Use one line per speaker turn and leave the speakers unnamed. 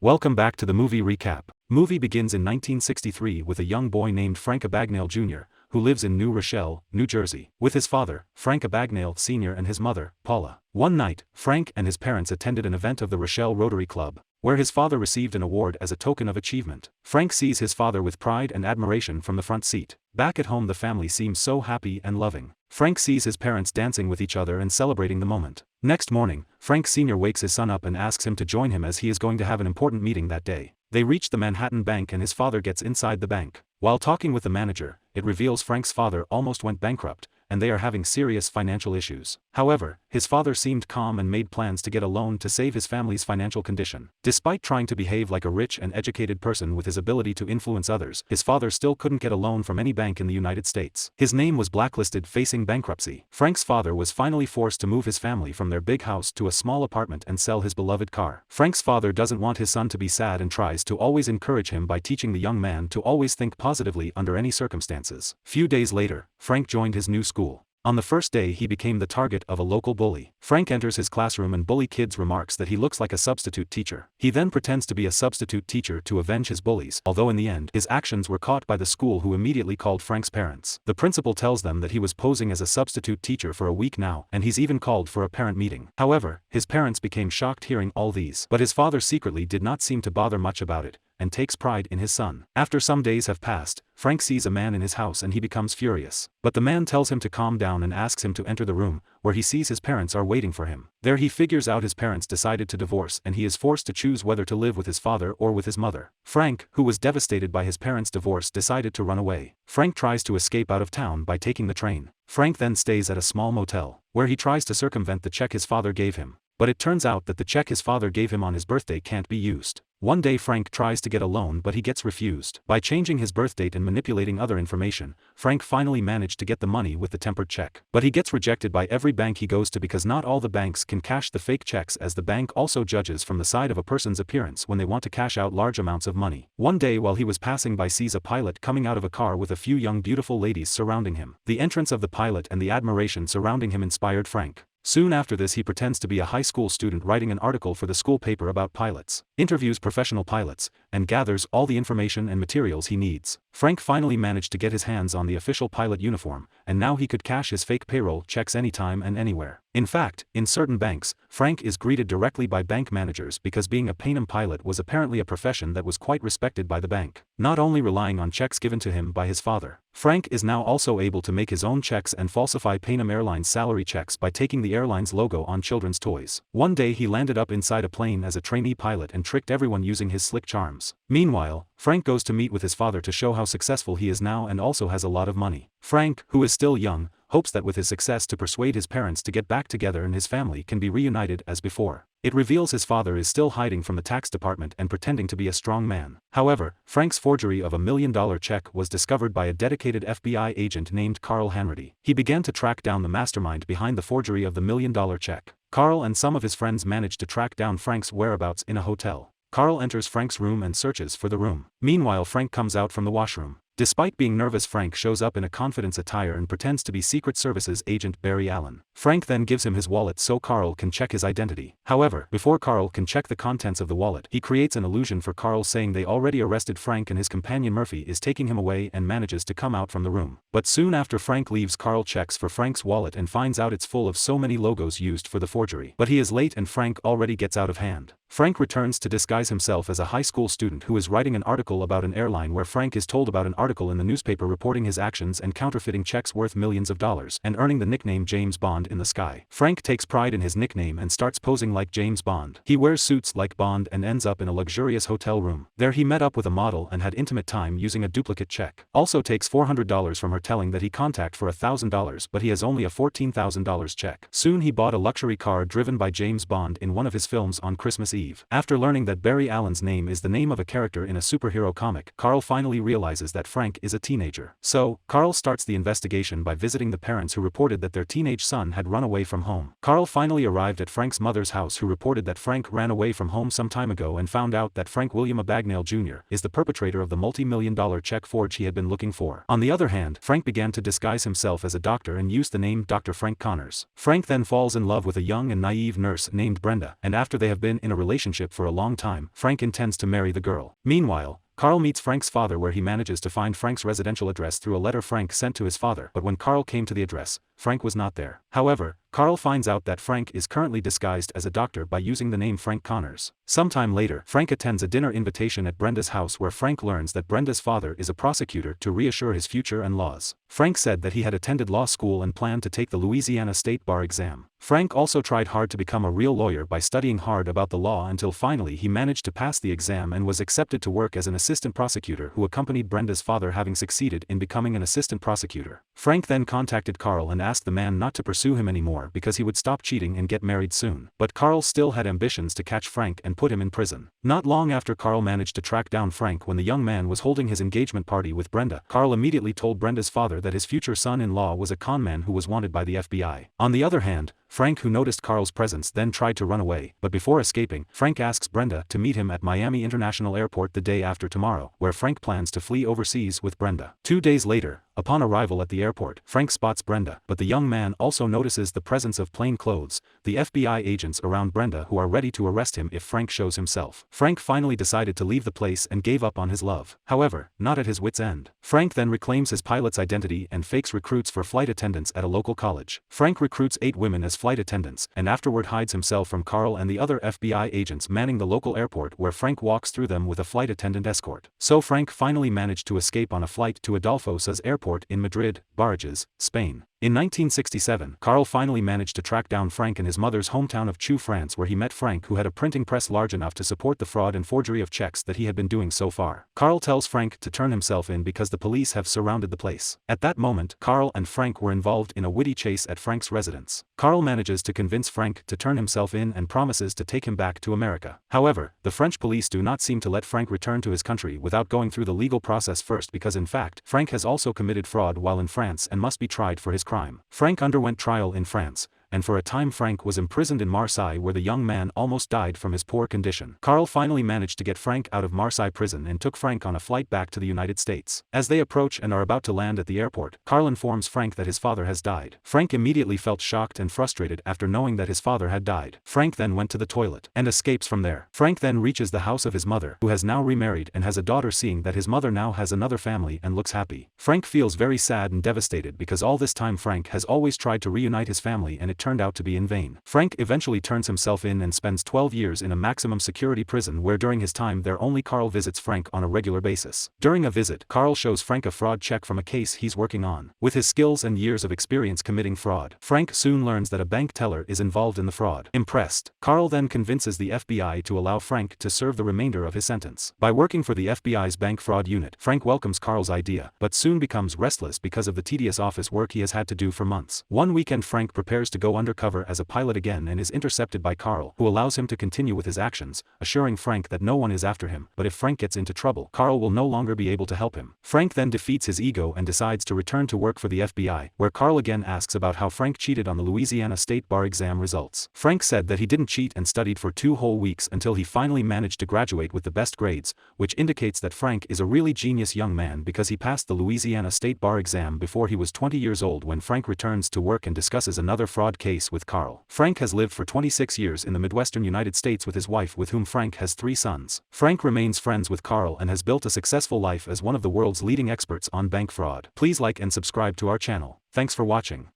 Welcome back to the movie recap. Movie begins in 1963 with a young boy named Frank Abagnale Jr., who lives in New Rochelle, New Jersey, with his father, Frank Abagnale Sr. and his mother, Paula. One night, Frank and his parents attended an event of the Rochelle Rotary Club, where his father received an award as a token of achievement. Frank sees his father with pride and admiration from the front seat. Back at home the family seems so happy and loving. Frank sees his parents dancing with each other and celebrating the moment. Next morning, Frank Sr. wakes his son up and asks him to join him as he is going to have an important meeting that day. They reach the Manhattan Bank and his father gets inside the bank. While talking with the manager, it reveals Frank's father almost went bankrupt, and they are having serious financial issues. However, his father seemed calm and made plans to get a loan to save his family's financial condition. Despite trying to behave like a rich and educated person with his ability to influence others, his father still couldn't get a loan from any bank in the United States. His name was blacklisted, facing bankruptcy. Frank's father was finally forced to move his family from their big house to a small apartment and sell his beloved car. Frank's father doesn't want his son to be sad and tries to always encourage him by teaching the young man to always think positively under any circumstances. Few days later, Frank joined his new school. On the first day he became the target of a local bully. Frank enters his classroom and bully kids remarks that he looks like a substitute teacher. He then pretends to be a substitute teacher to avenge his bullies, although in the end, his actions were caught by the school, who immediately called Frank's parents. The principal tells them that he was posing as a substitute teacher for a week now, and he's even called for a parent meeting. However, his parents became shocked hearing all these, but his father secretly did not seem to bother much about it, and takes pride in his son. After some days have passed, Frank sees a man in his house and he becomes furious. But the man tells him to calm down and asks him to enter the room, where he sees his parents are waiting for him. There he figures out his parents decided to divorce and he is forced to choose whether to live with his father or with his mother. Frank, who was devastated by his parents' divorce, decided to run away. Frank tries to escape out of town by taking the train. Frank then stays at a small motel, where he tries to circumvent the check his father gave him. But it turns out that the check his father gave him on his birthday can't be used. One day Frank tries to get a loan but he gets refused. By changing his birth date and manipulating other information, Frank finally managed to get the money with the tempered check. But he gets rejected by every bank he goes to because not all the banks can cash the fake checks, as the bank also judges from the side of a person's appearance when they want to cash out large amounts of money. One day while he was passing by sees a pilot coming out of a car with a few young beautiful ladies surrounding him. The entrance of the pilot and the admiration surrounding him inspired Frank. Soon after this he pretends to be a high school student writing an article for the school paper about pilots, interviews professional pilots, and gathers all the information and materials he needs. Frank finally managed to get his hands on the official pilot uniform, and now he could cash his fake payroll checks anytime and anywhere. In fact, in certain banks, Frank is greeted directly by bank managers because being a Pan pilot was apparently a profession that was quite respected by the bank. Not only relying on checks given to him by his father, Frank is now also able to make his own checks and falsify Pan Airlines salary checks by taking the airline's logo on children's toys. One day he landed up inside a plane as a trainee pilot and tricked everyone using his slick charms. Meanwhile, Frank goes to meet with his father to show how successful he is now and also has a lot of money. Frank, who is still young, hopes that with his success to persuade his parents to get back together and his family can be reunited as before. It reveals his father is still hiding from the tax department and pretending to be a strong man. However, Frank's forgery of $1 million check was discovered by a dedicated FBI agent named Carl Hanratty. He began to track down the mastermind behind the forgery of the $1 million check. Carl and some of his friends managed to track down Frank's whereabouts in a hotel. Carl enters Frank's room and searches for the room. Meanwhile, Frank comes out from the washroom. Despite being nervous, Frank shows up in a confidence attire and pretends to be Secret Service's agent Barry Allen. Frank then gives him his wallet so Carl can check his identity. However, before Carl can check the contents of the wallet, he creates an illusion for Carl saying they already arrested Frank and his companion Murphy is taking him away and manages to come out from the room. But soon after Frank leaves, Carl checks for Frank's wallet and finds out it's full of so many logos used for the forgery. But he is late and Frank already gets out of hand. Frank returns to disguise himself as a high school student who is writing an article about an airline, where Frank is told about an article in the newspaper reporting his actions and counterfeiting checks worth millions of dollars and earning the nickname James Bond in the sky. Frank takes pride in his nickname and starts posing like James Bond. He wears suits like Bond and ends up in a luxurious hotel room. There he met up with a model and had intimate time using a duplicate check. Also takes $400 from her, telling that he contact for $1,000 but he has only a $14,000 check. Soon he bought a luxury car driven by James Bond in one of his films on Christmas Eve. After learning that Barry Allen's name is the name of a character in a superhero comic, Carl finally realizes that Frank is a teenager. So, Carl starts the investigation by visiting the parents who reported that their teenage son had run away from home. Carl finally arrived at Frank's mother's house, who reported that Frank ran away from home some time ago, and found out that Frank William Abagnale Jr. is the perpetrator of the multi-million-dollar check forge he had been looking for. On the other hand, Frank began to disguise himself as a doctor and used the name Dr. Frank Connors. Frank then falls in love with a young and naive nurse named Brenda, and after they have been in a relationship for a long time. Frank intends to marry the girl. Meanwhile, Carl meets Frank's father where he manages to find Frank's residential address through a letter Frank sent to his father. But when Carl came to the address, Frank was not there. However, Carl finds out that Frank is currently disguised as a doctor by using the name Frank Connors. Sometime later, Frank attends a dinner invitation at Brenda's house where Frank learns that Brenda's father is a prosecutor to reassure his future and laws. Frank said that he had attended law school and planned to take the Louisiana State Bar exam. Frank also tried hard to become a real lawyer by studying hard about the law until finally he managed to pass the exam and was accepted to work as an assistant prosecutor who accompanied Brenda's father, having succeeded in becoming an assistant prosecutor. Frank then contacted Carl and asked the man not to pursue him anymore because he would stop cheating and get married soon. But Carl still had ambitions to catch Frank and put him in prison. Not long after Carl managed to track down Frank when the young man was holding his engagement party with Brenda, Carl immediately told Brenda's father that his future son-in-law was a conman who was wanted by the FBI. On the other hand, Frank, who noticed Carl's presence, then tried to run away, but before escaping, Frank asks Brenda to meet him at Miami International Airport the day after tomorrow, where Frank plans to flee overseas with Brenda. 2 days later, upon arrival at the airport, Frank spots Brenda, but the young man also notices the presence of plain clothes, the FBI agents around Brenda who are ready to arrest him if Frank shows himself. Frank finally decided to leave the place and gave up on his love. However, not at his wit's end. Frank then reclaims his pilot's identity and fakes recruits for flight attendants at a local college. Frank recruits 8 women as flight attendants, and afterward hides himself from Carl and the other FBI agents manning the local airport, where Frank walks through them with a flight attendant escort. So Frank finally managed to escape on a flight to Adolfo Saez Airport in Madrid, Barajas, Spain. In 1967, Carl finally managed to track down Frank in his mother's hometown of Chou, France, where he met Frank, who had a printing press large enough to support the fraud and forgery of checks that he had been doing so far. Carl tells Frank to turn himself in because the police have surrounded the place. At that moment, Carl and Frank were involved in a witty chase at Frank's residence. Carl manages to convince Frank to turn himself in and promises to take him back to America. However, the French police do not seem to let Frank return to his country without going through the legal process first, because in fact, Frank has also committed fraud while in France and must be tried for his crime. Frank underwent trial in France, and for a time Frank was imprisoned in Marseille, where the young man almost died from his poor condition. Carl finally managed to get Frank out of Marseille prison and took Frank on a flight back to the United States. As they approach and are about to land at the airport, Carl informs Frank that his father has died. Frank immediately felt shocked and frustrated after knowing that his father had died. Frank then went to the toilet and escapes from there. Frank then reaches the house of his mother, who has now remarried and has a daughter. Seeing that his mother now has another family and looks happy, Frank feels very sad and devastated because all this time Frank has always tried to reunite his family and it turned out to be in vain. Frank eventually turns himself in and spends 12 years in a maximum security prison, where during his time there only Carl visits Frank on a regular basis. During a visit, Carl shows Frank a fraud check from a case he's working on. With his skills and years of experience committing fraud, Frank soon learns that a bank teller is involved in the fraud. Impressed, Carl then convinces the FBI to allow Frank to serve the remainder of his sentence. By working for the FBI's bank fraud unit, Frank welcomes Carl's idea, but soon becomes restless because of the tedious office work he has had to do for months. One weekend Frank prepares to go undercover as a pilot again and is intercepted by Carl, who allows him to continue with his actions, assuring Frank that no one is after him, but if Frank gets into trouble, Carl will no longer be able to help him. Frank then defeats his ego and decides to return to work for the FBI, where Carl again asks about how Frank cheated on the Louisiana State Bar exam results. Frank said that he didn't cheat and studied for 2 whole weeks until he finally managed to graduate with the best grades, which indicates that Frank is a really genius young man because he passed the Louisiana State Bar exam before he was 20 years old. When Frank returns to work and discusses another fraud case with Carl, Frank has lived for 26 years in the Midwestern United States with his wife, with whom Frank has 3 sons. Frank remains friends with Carl and has built a successful life as one of the world's leading experts on bank fraud. Please like and subscribe to our channel. Thanks for watching.